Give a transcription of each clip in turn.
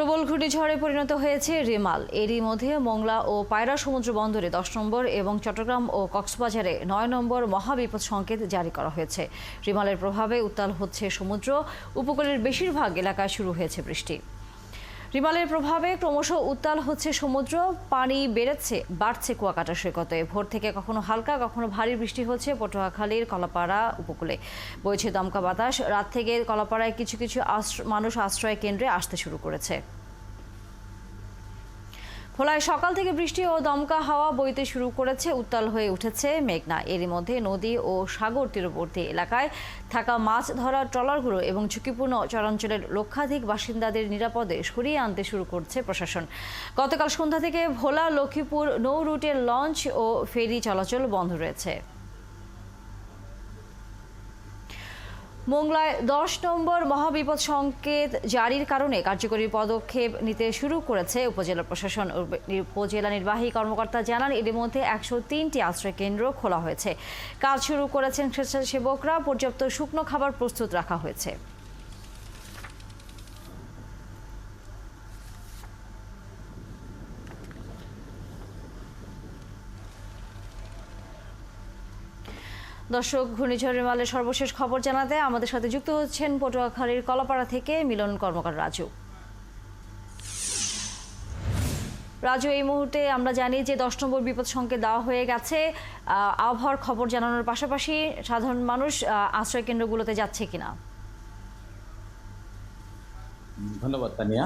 প্রবল ঘূর্ণিঝড়ে পরিণত হয়েছে রিমাল। এরই মধ্যে মোংলা ও পায়রা সমুদ্র বন্দরে 10 নম্বর এবং চট্টগ্রাম ও কক্সবাজারে 9 নম্বর মহাবিপদ সংকেত জারি করা হয়েছে। রিমালের প্রভাবে উত্তাল হচ্ছে সমুদ্র, উপকূলের বেশিরভাগ এলাকায় শুরু হয়েছে বৃষ্টি। রিমালের প্রভাবে ক্রমশ উত্তাল হচ্ছে সমুদ্র, পানি বাড়ছে কুয়াকাটা সৈকতে। ভোর থেকে কখনো হালকা কখনো ভারী বৃষ্টি হচ্ছে পটুয়াখালীর কলাপাড়া উপকূলে। বইছে দমকা বাতাস। রাত থেকে কলাপাড়ায় কিছু কিছু মানুষ আশ্রয় কেন্দ্রে আসতে শুরু করেছে। ভোলায় সকাল থেকে বৃষ্টি ও দমকা হাওয়া বইতে শুরু করেছে। উত্তাল হয়ে উঠেছে মেঘনা। এরই মধ্যে নদী ও সাগর তীরবর্তী এলাকায় থাকা মাছ ধরার ট্রলারগুলো এবং ঝুঁকিপূর্ণ চরাঞ্চলের লক্ষাধিক বাসিন্দাদের নিরাপদে সরিয়ে আনতে শুরু করছে প্রশাসন। গতকাল সন্ধ্যা থেকে ভোলা লক্ষ্মীপুর নৌ রুটের লঞ্চ ও ফেরি চলাচল বন্ধ রয়েছে। মোংলায় 10 নম্বর মহাবিপদ সংকেত জারির কারণে কার্যকরী পদক্ষেপ নিতে শুরু করেছে উপজেলা প্রশাসন। উপজেলা নির্বাহী কর্মকর্তা জানান, এর মধ্যে 103টি আশ্রয় কেন্দ্র খোলা হয়েছে। কাজ শুরু করেছেন স্বেচ্ছাসেবকরা। পর্যাপ্ত শুকনো খাবার প্রস্তুত রাখা হয়েছে। দর্শক, ঘূর্ণিঝড় রিমালের সর্বশেষ খবর জানাতে আমাদের সাথে যুক্ত হচ্ছেন পটুয়াখালীর কলাপাড়া থেকে মিলন কর্মকার রাজু। রাজু, এই মুহূর্তে আমরা জানি যে 10 নম্বর বিপদ সংকেত দেওয়া হয়ে গেছে। আবহাওয়ার খবর জানানোর পাশাপাশি সাধারণ মানুষ আশ্রয় কেন্দ্রগুলোতে যাচ্ছে কিনা? ধন্যবাদ তানিয়া।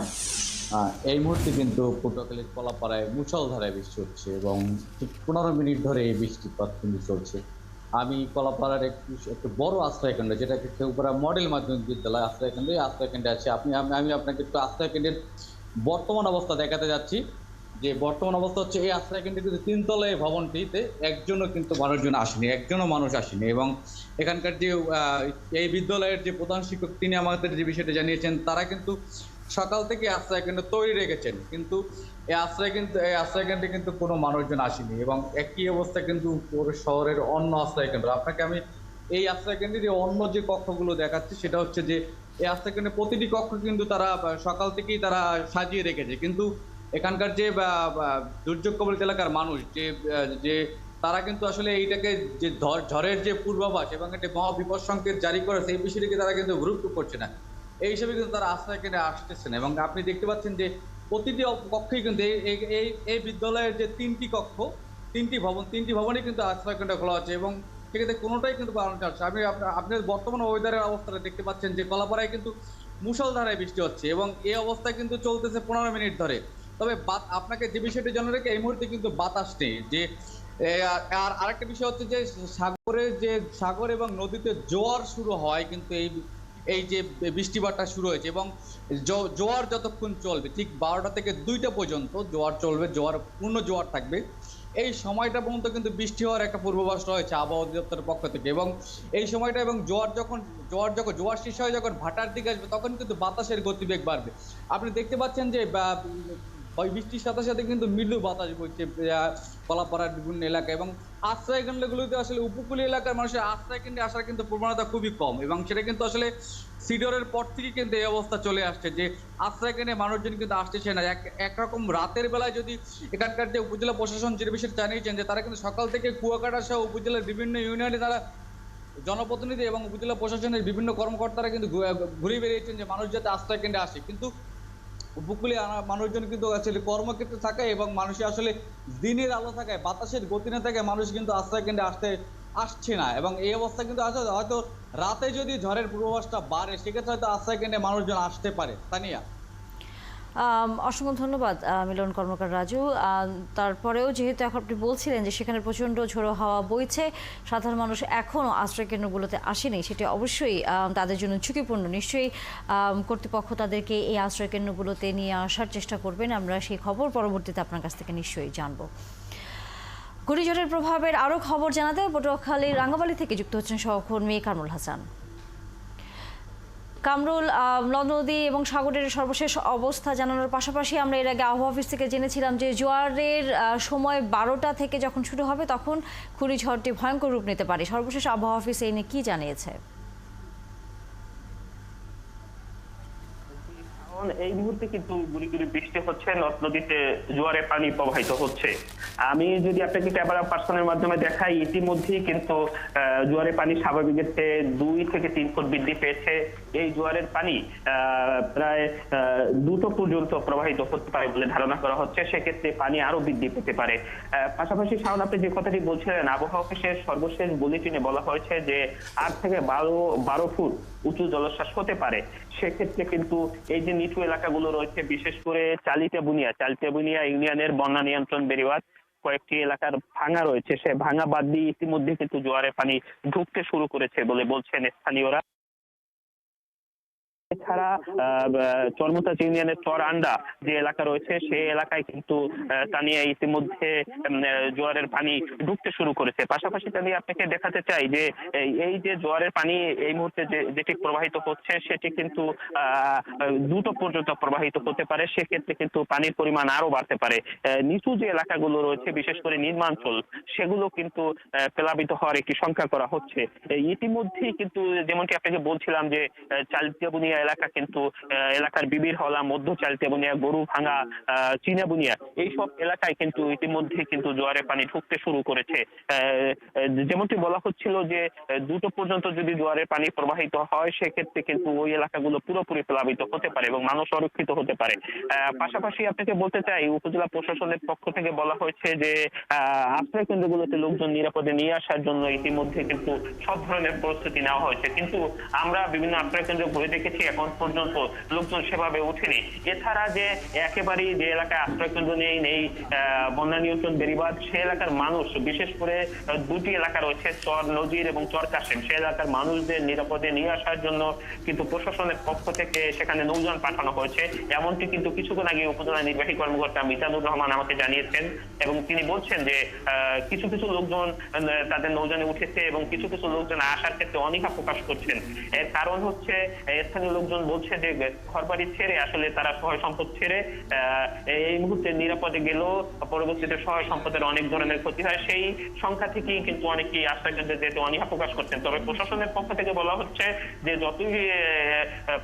এই মুহূর্তে কিন্তু পটুয়াখালীর কলাপাড়ায় মুষলধারায় বৃষ্টি হচ্ছে এবং ঠিক 15 মিনিট ধরে এই বৃষ্টিপাত কিন্তু চলছে। আমি কলাপাড়ার একটু বড় আশ্রয় কেন্দ্র, যেটাকে কেউপাড়া মডেল মাধ্যমিক বিদ্যালয় আশ্রয় কেন্দ্র, এই আশ্রয় কেন্দ্রে আছি। আমি আপনাকে একটু আশ্রয় কেন্দ্রের বর্তমান অবস্থা দেখাতে যাচ্ছি। যে বর্তমান অবস্থা হচ্ছে, এই আশ্রয় কেন্দ্রে কিন্তু 3 তলায় ভবনটিতে একজনও কিন্তু মানুষজন আসেনি, একজনও মানুষ আসেনি। এবং এখানকার যে এই বিদ্যালয়ের যে প্রধান শিক্ষক, তিনি আমাদের যে বিষয়টা জানিয়েছেন, তারা কিন্তু সকাল থেকে আশ্রয় কেন্দ্র তৈরি রেখেছেন, কিন্তু এই আশ্রয় কেন্দ্রে কিন্তু কোনো মানুষজন আসেনি। এবং একই অবস্থা কিন্তু শহরের অন্য আশ্রয় কেন্দ্র। আপনাকে আমি এই আশ্রয় কেন্দ্রের অন্য যে কক্ষগুলো দেখাচ্ছি, সেটা হচ্ছে যে এই আশ্রয় কেন্দ্রের প্রতিটি কক্ষ কিন্তু তারা সকাল থেকেই তারা সাজিয়ে রেখেছে। কিন্তু এখানকার যে দুর্যোগ কবলিত এলাকার মানুষ যে তারা কিন্তু আসলে এইটাকে যে ঝড়ের যে পূর্বাভাস এবং একটা মহাবিপদ সংকেত জারি করেছে, এই বিষয়টিকে তারা কিন্তু গুরুত্ব করছে না। এই হিসেবে কিন্তু তারা আশ্রয় কেন্দ্রে আসতেছে না। এবং আপনি দেখতে পাচ্ছেন যে প্রতিটি কক্ষেই কিন্তু এই বিদ্যালয়ের যে 3টি কক্ষ, 3টি ভবনই কিন্তু আশ্রয় কেন্দ্র খোলা হচ্ছে এবং সেক্ষেত্রে কোনোটাই কিন্তু বাড়ানো চলছে। আপনার বর্তমান ওয়েদারের অবস্থাটা দেখতে পাচ্ছেন যে কলাপাড়ায় কিন্তু মুষলধারায় বৃষ্টি হচ্ছে এবং এই অবস্থায় কিন্তু চলতেছে 15 মিনিট ধরে। তবে আপনাকে যে বিষয়টি জানা রেখে, এই মুহূর্তে কিন্তু বাতাস নেই। যে আর আরেকটা বিষয় হচ্ছে যে সাগর এবং নদীতে জোয়ার শুরু হয় কিন্তু এই যে বৃষ্টিপাতটা শুরু হয়েছে এবং জোয়ার যতক্ষণ চলবে, ঠিক 12টা থেকে 2টা পর্যন্ত জোয়ার চলবে, পূর্ণ জোয়ার থাকবে। এই সময়টা পর্যন্ত কিন্তু বৃষ্টি হওয়ার একটা পূর্বাভাস রয়েছে আবহাওয়া অধিদপ্তরের পক্ষ থেকে। এবং এই সময়টা এবং জোয়ার শেষ হয়ে যখন ভাটার দিকে আসবে, তখন কিন্তু বাতাসের গতিবেগ বাড়বে। আপনি দেখতে পাচ্ছেন যে ওই বৃষ্টির সাথে সাথে কিন্তু মৃদু বাতাস বইছে কলাপাড়ার বিভিন্ন এলাকায়। এবং আশ্রয় কেন্দ্রগুলোতে আসলে উপকূলীয় এলাকার মানুষের আশ্রয় কেন্দ্রে আসার কিন্তু প্রবণতা খুবই কম এবং সেটা কিন্তু আসলে সিডরের পর থেকে কিন্তু এই অবস্থা চলে আসছে যে আশ্রয় কেন্দ্রে মানুষজন কিন্তু আসতেছে না। একরকম রাতের বেলায় যদি এখানকার যে উপজেলা প্রশাসন যে বিষয়টা জানিয়েছেন, যে তারা কিন্তু সকাল থেকে কুয়াকাটা সহ উপজেলার বিভিন্ন ইউনিয়নে তারা জনপ্রতিনিধি এবং উপজেলা প্রশাসনের বিভিন্ন কর্মকর্তারা কিন্তু ঘুরে বেরিয়েছেন যে মানুষ যাতে আশ্রয় কেন্দ্রে আসে। কিন্তু উপকূলে মানুষজন কিন্তু আসলে কর্মক্ষেত্রে থাকায় এবং মানুষের আসলে দিনের আলো থাকায়, বাতাসের গতি না থাকায় মানুষ কিন্তু আশ্রয় কেন্দ্রে আসছে না। এবং এই অবস্থা কিন্তু হয়তো রাতে যদি ঝড়ের পূর্বাভাসটা বাড়ে, সেক্ষেত্রে হয়তো আশ্রয় কেন্দ্রে মানুষজন আসতে পারে। তানিয়া, অসংখ্য ধন্যবাদ মিলন কর্মকার রাজু। তারপরেও যেহেতু এখন আপনি বলছিলেন যে সেখানে প্রচণ্ড ঝোড়ো হাওয়া বইছে, সাধারণ মানুষ এখনও আশ্রয় কেন্দ্রগুলোতে আসেনি, সেটি অবশ্যই তাদের জন্য ঝুঁকিপূর্ণ। নিশ্চয়ই কর্তৃপক্ষ তাদেরকে এই আশ্রয় কেন্দ্রগুলোতে নিয়ে আসার চেষ্টা করবেন। আমরা সেই খবর পরবর্তীতে আপনার কাছ থেকে নিশ্চয়ই জানব। ঘূর্ণিঝড়ের প্রভাবের আরও খবর জানাতে পটুয়াখালীর রাঙ্গামালী থেকে যুক্ত হচ্ছেন সহকর্মী কামরুল হাসান। কামরুল, নদী এবং সাগরের সর্বশেষ অবস্থা জানানোর পাশাপাশি আমরা এর আগে আবহাওয়া অফিস থেকে জেনেছিলাম যে জোয়ারের সময় 12টা থেকে যখন শুরু হবে তখন ঘূর্ণিঝড়টি ভয়ঙ্কর রূপ নিতে পারে। সর্বশেষ আবহাওয়া অফিস এই নিয়ে কি জানিয়েছে? কারণ এই মুহূর্তে কিন্তু গুড়ি গুড়ি বৃষ্টি হচ্ছে, নদ নদীতে জোয়ারে পানি প্রবাহিত হচ্ছে। আমি যদি আপনাকে ক্যামেরা পার্সনের মাধ্যমে দেখাই, ইতিমধ্যেই কিন্তু জোয়ারে পানি স্বাভাবিকের চেয়ে 2 থেকে 3 ফুট বৃদ্ধি পেয়েছে। এই জোয়ারের পানি প্রায় 2 পর্যন্ত প্রবাহিত হতে পারে বলে ধারণা করা হচ্ছে। সেক্ষেত্রে পানি আরো বৃদ্ধি পেতে পারে। পাশাপাশি শাওন, আপনি যে কথাটি বলছিলেন, আবহাওয়া অফিসের সর্বশেষ বুলেটিনে বলা হয়েছে যে 8 থেকে 12 ফুট উঁচু জলোচ্ছ্বাস হতে পারে। সেক্ষেত্রে কিন্তু এই যে নিচু এলাকাগুলো রয়েছে, বিশেষ করে চালিতে বুনিয়া ইউনিয়নের বন্যা নিয়ন্ত্রণ বেড়িবাঁধ কয়েকটি এলাকার ভাঙা রয়েছে, সে ভাঙা বাদ দিয়ে ইতিমধ্যে কিন্তু জোয়ারের পানি ঢুকতে শুরু করেছে বলে বলছেন স্থানীয়রা। এছাড়া চরমুতাজ ইউনিয়নের চর আন্ডা যে এলাকা রয়েছে, সেই এলাকায় কিন্তু তানিয়া ইতিমধ্যে জোয়ারের পানি ঢুকতে শুরু করেছে। পাশাপাশি আমি আপনাকে দেখাতে চাই যে এই যে জোয়ারের পানি এই মুহূর্তে যেটি প্রবাহিত হচ্ছে, সেটি কিন্তু 2 পর্যন্ত প্রবাহিত হতে পারে। সেক্ষেত্রে কিন্তু পানির পরিমাণ আরো বাড়তে পারে। নিচু যে এলাকাগুলো রয়েছে, বিশেষ করে নিম্নাঞ্চল, সেগুলো কিন্তু প্লাবিত হওয়ার একটি শঙ্কা করা হচ্ছে। ইতিমধ্যেই কিন্তু যেমনটি আপনাকে বলছিলাম যে চালিয়াবুনিয়া এলাকা কিন্তু এলাকার বিবির হলা, মধ্য চালিয়াবুনিয়া, গরু ভাঙা, চীনাবুনিয়া, এইসব এলাকায় কিন্তু ইতিমধ্যে কিন্তু জোয়ারের পানি ঢুকতে শুরু করেছে। যেমনটি বলা হচ্ছিল যে 2 পর্যন্ত যদি জোয়ারের পানি প্রবাহিত হয়, সেক্ষেত্রে কিন্তু ওই এলাকাগুলো পুরোপুরি প্লাবিত হতে পারে এবং মানুষ অরক্ষিত হতে পারে। পাশাপাশি আপনাকে বলতে চাই, উপজেলা প্রশাসনের পক্ষ থেকে বলা হয়েছে যে আশ্রয় কেন্দ্রগুলোতে লোকজন নিরাপদে নিয়ে আসার জন্য ইতিমধ্যে কিন্তু সব ধরনের প্রস্তুতি নেওয়া হয়েছে। কিন্তু আমরা বিভিন্ন আশ্রয় কেন্দ্র ঘুরে দেখেছি, এখন পর্যন্ত লোকজন সেভাবে ওঠেনি। এছাড়া যে একেবারেই যে এলাকায় আশ্রয় কেন্দ্র নেই বন্যা নিয়ন্ত্রণ বেড়িবাঁধ, সে এলাকার মানুষ, বিশেষ করে 2টি এলাকা রয়েছে, চর নজির এবং চর কাশেম, সে এলাকার মানুষদের নিরাপদে নিয়ে আসার জন্য কিন্তু প্রশাসনের পক্ষ থেকে সেখানে নৌযান পাঠানো হয়েছে। এমনটি কিন্তু কিছুক্ষণ আগে উপজেলা নির্বাহী কর্মকর্তা মিজানুর রহমান আমাকে জানিয়েছেন এবং তিনি বলছেন যে কিছু কিছু লোকজন তাদের নৌযানে উঠেছে এবং কিছু কিছু লোকজন আসার ক্ষেত্রে অনীহা প্রকাশ করছেন। এর কারণ হচ্ছে স্থানীয় লোকজন বলছে যে ঘরবাড়ি ছেড়ে আসলে তারা সহায় সম্পদ ছেড়ে এই মুহূর্তে নিরাপদে গেলেও পরবর্তীতে সহায় সম্পদের অনেক ধরনের ক্ষতি হয়। সেই সংখ্যা থেকেই কিন্তু অনেকেই আশ্রয় কেন্দ্রে যেতে অনীহা প্রকাশ করছেন। তবে প্রশাসনের পক্ষ থেকে বলা হচ্ছে যে যতই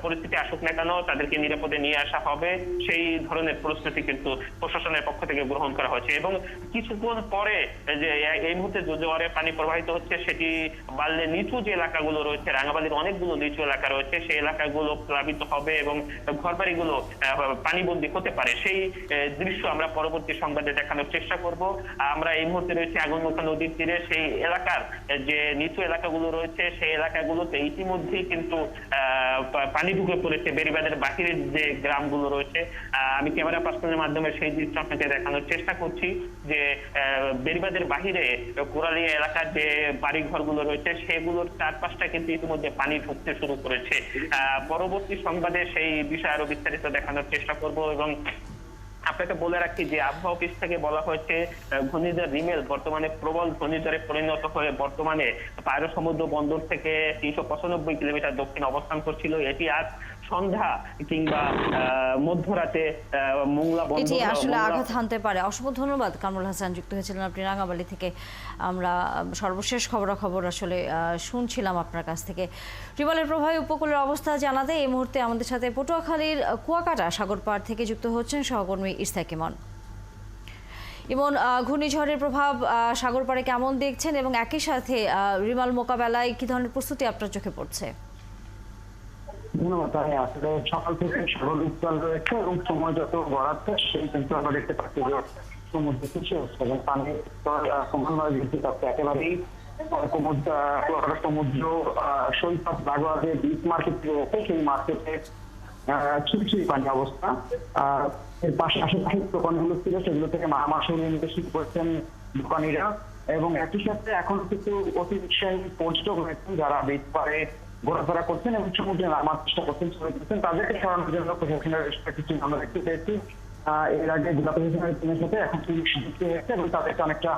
পরিস্থিতি আসুক না কেন, তাদেরকে নিরাপদে নিয়ে আসা হবে, সেই ধরনের প্রস্তুতি কিন্তু প্রশাসনের পক্ষ থেকে গ্রহণ করা হয়েছে। এবং কিছুক্ষণ পরে যে এই মুহূর্তে জোয়ারে পানি প্রবাহিত হচ্ছে, সেটি বাড়লে নিচু যে এলাকাগুলো রয়েছে, রাঙ্গাবালির অনেকগুলো নিচু এলাকা রয়েছে, সেই এলাকাগুলো প্লাবিত হবে এবং ঘরবাড়িগুলো পানিবন্দী হতে পারে। সেই দৃশ্য আমরা পরবর্তী সংবাদে দেখানোর চেষ্টা করব। আমরা এই মুহূর্তে রয়েছে আগুনমুখা নদীর তীরে। সেই এলাকার যে নিচু এলাকাগুলো রয়েছে, সেই এলাকাগুলোতে ইতিমধ্যেই কিন্তু পানি ঢুকে পড়েছে। বেড়িবাঁধের বাহিরের যে গ্রামগুলো রয়েছে, আমি ক্যামেরা পার্সনের মাধ্যমে সেই দৃশ্য আপনাকে দেখানোর চেষ্টা করছি যে বেড়িবাঁধের বাহিরে কোরালিয়া এলাকার যে বাড়ি ঘরগুলো রয়েছে, সেগুলোর চারপাশটা কিন্তু ইতিমধ্যে পানি ঢুকতে শুরু করেছে। পরবর্তী সংবাদে সেই বিষয়ে আরো বিস্তারিত দেখানোর চেষ্টা করব। এবং আপনাকে বলে রাখি যে আবহাওয়া অফিস থেকে বলা হয়েছে ঘূর্ণিঝড় রিমেল বর্তমানে প্রবল ঘূর্ণিঝড়ে পরিণত হয়ে বর্তমানে পায়রা সমুদ্র বন্দর থেকে 395 কিলোমিটার দক্ষিণে অবস্থান করছিল। এটি আজ সন্ধ্যা কিংবা মধ্যরাতে মোংলা বন্দর এটি আসলে আঘাত হানতে পারে। অসংখ্য ধন্যবাদ কামরুল হাসান, যুক্ত হয়েছিলেন আপনি রাঙ্গামালি থেকে। আমরা সর্বশেষ খবরাখবর আসলে শুনছিলাম আপনার কাছ থেকে। রিমালের প্রভাবে উপকূলের অবস্থা জানাতে এই মুহূর্তে আমাদের সাথে পটুয়াখালীর কুয়াকাটা সাগরপাড় থেকে যুক্ত হচ্ছেন সহকর্মী ইসতাক ইমন। ইমন, ঘূর্ণিঝড়ের প্রভাব সাগরপাড়ে কেমন দেখছেন এবং একই সাথে রিমাল মোকাবেলায় কি ধরনের প্রস্তুতি আপনার চোখে পড়ছে? ধন্যবাদ। আসলে সকাল থেকে সাগর উত্তাল রয়েছে এবং সময় যত গড়াচ্ছে সেই কিন্তু আমরা দেখতে পাচ্ছি যে সমুদ্র কিছু হচ্ছে এবং পানির স্তর ক্রমান্বয়ে বৃদ্ধি পাচ্ছে। একেবারেই সমুদ্র সৈকত লাগোয়া যে বিচ মার্কেট রয়েছে, সেই মার্কেটে ছিটছিট পানি অবস্থা। এর পাশে আশেপাশে দোকানগুলো ছিল, সেগুলো থেকে মাছ সরিয়ে নিতে শুরু করছেন দোকানিরা। এবং একই সাথে এখন কিছু অতি উৎসাহী পর্যটক রয়েছেন যারা বিচ পাড়ে ঘোরাফেরা করছেন এবং সমুদ্রে নামার চেষ্টা করছেন, তাদেরকে সরানোর জন্য প্রশাসনের কিছু আমরা দেখতে পেয়েছি। এর আগে জেলা প্রশাসনের টিমের সাথে এখন পুলিশ যুক্ত হয়েছে এবং তাদেরকে অনেকটা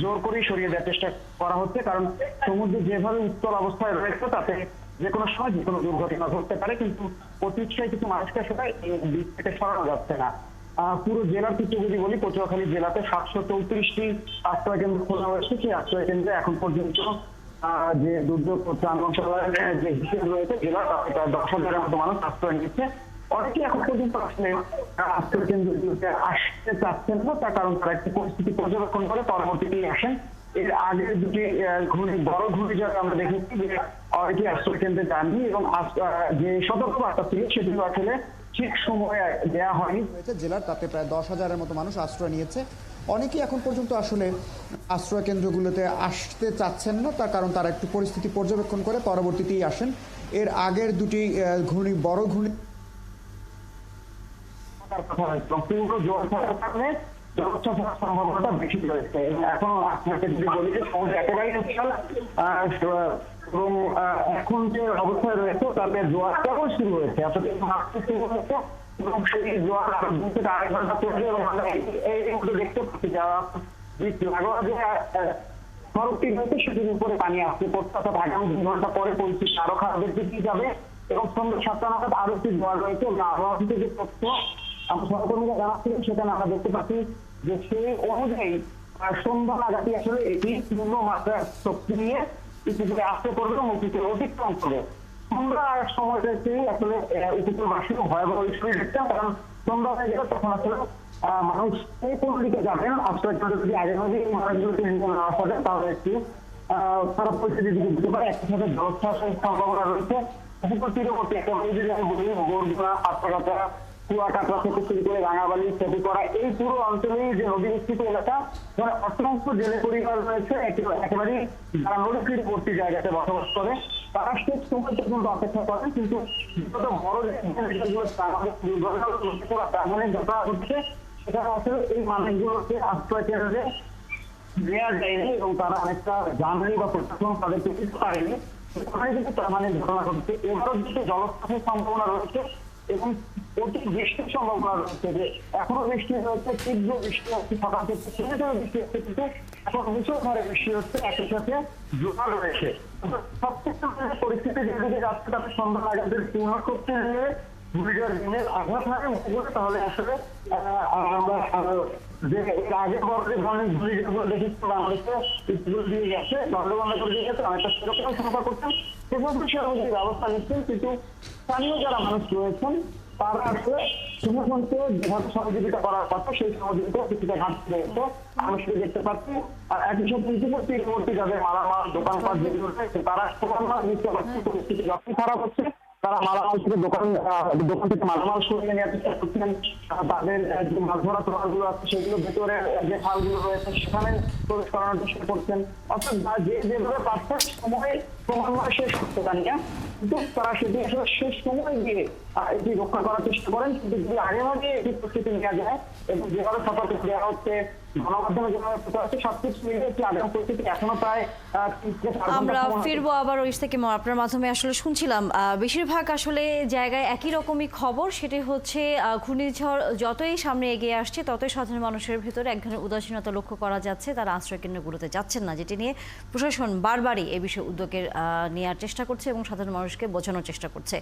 জোর করেই সরিয়ে দেওয়ার চেষ্টা করা হচ্ছে। কারণ সমুদ্র যেভাবে উত্তল অবস্থায় রয়েছে, তাতে যে কোনো সময় যে কোনো দুর্ঘটনা ঘটতে পারে, কিন্তু অতি উৎসাহী কিছু মানুষকে আসলে এই দিক থেকে সরানো যাচ্ছে না। পুরো জেলার চিত্র যদি বলি, পটুয়াখালী জেলাতে 734টি আশ্রয় কেন্দ্র খোলা হয়েছে। সেই আশ্রয় কেন্দ্রে এখন পর্যন্ত যে দুর্যোগ ত্রাণ মন্ত্রণালয়ের যে হিসেব রয়েছে, জেলা তাতে প্রায় 10,000-এর মতো মানুষ আশ্রয় নিচ্ছে। অনেকে এখন পর্যন্ত আসলে আশ্রয় কেন্দ্রগুলোতে আসতে চাচ্ছেন না, তার কারণ তারা একটি পরিস্থিতি পর্যবেক্ষণ করে পরবর্তীতে আসেন। এর আগে দুটি বড় ঘূর্ণিঝড় আমরা দেখেছি যে অনেকে আশ্রয় কেন্দ্রে যাননি এবং যে সতর্কবার্তা ছিল সেটিও আসলে ঠিক সময়ে দেওয়া হয়নি। জেলার তাতে প্রায় 10,000-এর মতো মানুষ আশ্রয় নিয়েছে। অনেকেই এখন পর্যন্ত আসলে আশ্রয় কেন্দ্রগুলোতে আসতে চাচ্ছেন না, তার কারণ তারা একটু পরিস্থিতি পর্যবেক্ষণ করে পরবর্তীতেই আসেন। এর আগের দুটি বড় ঘূর্ণি পুরো জোয়ার থাকার কারণে জলোচ্ছ্বাস হওয়ার সম্ভাবনাটা বেশি রয়েছে। এখন আপনাকে যদি বলি যে সমুদ্র একেবারেই বিশাল এবং এখন যে অবস্থায় রয়েছে তাতে জোয়ারটাও শুরু হয়েছে, এতদিন মাসে শুরু হয়েছে এবং সেই জোয়ার আরো 2 থেকে 2.5 ঘন্টা চলবে এবং আমরা এই মুহূর্তে দেখতে পাচ্ছি যারা লাগোয়া যে সড়কটি রয়েছে সেটির উপরে পানি আসতে পড়ছে, অর্থাৎ আগামী 2 ঘন্টা পরে পরিস্থিতি আরো খারাপের দিকে যাবে এবং সন্ধ্যা 7টা নাগাদ আরো একটি জোয়ার রয়েছে। আবহাওয়া থেকে যে তথ্য আমরা সহকর্মীরা জানাচ্ছিলেন সেখানে আমরা দেখতে পাচ্ছি যে সেই অনুযায়ী সন্ধ্যা নাগাদই আসলে এটি পূর্ণ মাত্রার শক্তি নিয়ে উপকূলে আসতে পড়বে এবং উপকূলে অতিক্রম করবে। সন্ধ্যার সময় রয়েছে আসলে উপকূলবাসীও ভয়াবহ বিষয় দেখছেন, কারণ সন্ধ্যা হয়ে গেলে তখন আসলে মানুষ এই কোন দিকে যাবেন আশ্রয় কেন্দ্র যদি আগে ভাবে এই মানুষগুলোকে নেওয়া পড়ে তাহলে একটু খারাপ পরিস্থিতির দিকে যেতে পারে। একই সাথে জলোচ্ছ্বাসের সম্ভাবনা রয়েছে। উপকূল তীরবর্তী একেবারে যদি আমি বলি গোরগুড়া, হাতকাটা, কুয়াকাটা থেকে শুরু করে রাঙাবালি, সেতুকরা এই পুরো অঞ্চলেই যে নদী বিস্তৃত এলাকা মানে অসংখ্য জেলে পরিবার রয়েছে একেবারেই যারা নদী তীরবর্তী জায়গাতে বসবাস করে তারা শেষ সময় পর্যন্ত অপেক্ষা করেন, কিন্তু যত বড় মানে যথা হচ্ছে সেখানে আসলে এই মানুষগুলোকে আশ্রয় কেন্দ্রে নেওয়া যায়নি এবং তারা অনেকটা জাননি বা প্রশাসন তাদেরকে কিছু পারেনি। ওখানে কিন্তু মানে ঘটনা ঘটছে। এবারও কিন্তু জলোচ্ছ্বাসের সম্ভাবনা রয়েছে এবং অতি বৃষ্টির সম্ভাবনা রয়েছে, যে এখনো বৃষ্টি হচ্ছে, তীব্র বৃষ্টি হচ্ছে, সকাল থেকে বৃষ্টি হচ্ছে, কিন্তু এখন মুষলধারে বৃষ্টি হচ্ছে, একই সাথে জোয়ার রয়েছে। প্রত্যেকটা পরিস্থিতি যেদিকে যাচ্ছে তাতে সন্ধ্যা নাগাদের পূর্ণ করতে গেলে ঘূর্ণিঝড় রিমেল আঘাত হয় উপকূলে, তাহলে আসলে আমরা যে এর আগে বড় যে ধরনের ঘূর্ণিঝড়গুলো দেখেছি বাংলাদেশে স্কুল দিয়ে গেছে, দণ্ডবন্ধ করে দিয়ে গেছে, অনেকটা সেরকম সংখ্যা করছেন সেক্ষেত্রে সেরকম ব্যবস্থা নিচ্ছেন, কিন্তু স্থানীয় যারা মানুষ রয়েছেন তারা আসলে প্রশাসনকে যেভাবে সহযোগিতা করার কথা সেই সহযোগিতা কিছুটা ঘাটতি রয়েছে আমি সেটা দেখতে পাচ্ছি। আর একই সাথে তীরবর্তী যাদের মালামাল দোকানপাট যেগুলো রয়েছে তারা নিতে পারছে পরিস্থিতি যখন খারাপ হচ্ছে তারা মালামাল থেকে দোকান থেকে মালামাল সরিয়ে নেওয়ার চেষ্টা করছেন। তাদের যে মাছ ধরা ট্রলারগুলো আছে সেগুলো ভেতরে যে খালগুলো রয়েছে সেখানে প্রবেশ করানোর চেষ্টা করছেন, অর্থাৎ যেভাবে পাচ্ছে সময় ক্রমান্বয়ে শেষ করতে পারি না, কিন্তু তারা সেটি আসলে শেষ সময় দিয়ে এটি রক্ষা করার চেষ্টা করেন। কিন্তু যদি আগে ভাগে এটি প্রস্তুতি নেওয়া যায় এবং যেভাবে সতর্ক দেওয়া হচ্ছে গণমাধ্যমে যেভাবে প্রচার হচ্ছে সবকিছু মিলে একটি আগাম পরিস্থিতি এখনো প্রায় আমরা ফিরবো আবার ওই থেকে আপনার মাধ্যমে আসলে শুনছিলাম বেশিরভাগ আসলে জায়গায় একই রকমই খবর, সেটি হচ্ছে ঘূর্ণিঝড় যতই সামনে এগিয়ে আসছে ততই সাধারণ মানুষের ভিতরে এক ধরনের উদাসীনতা লক্ষ্য করা যাচ্ছে, তারা আশ্রয় কেন্দ্রগুলোতে যাচ্ছেন না, যেটি নিয়ে প্রশাসন বারবারই এ বিষয়ে উদ্যোগের নেওয়ার চেষ্টা করছে এবং সাধারণ মানুষকে বোঝানোর চেষ্টা করছে।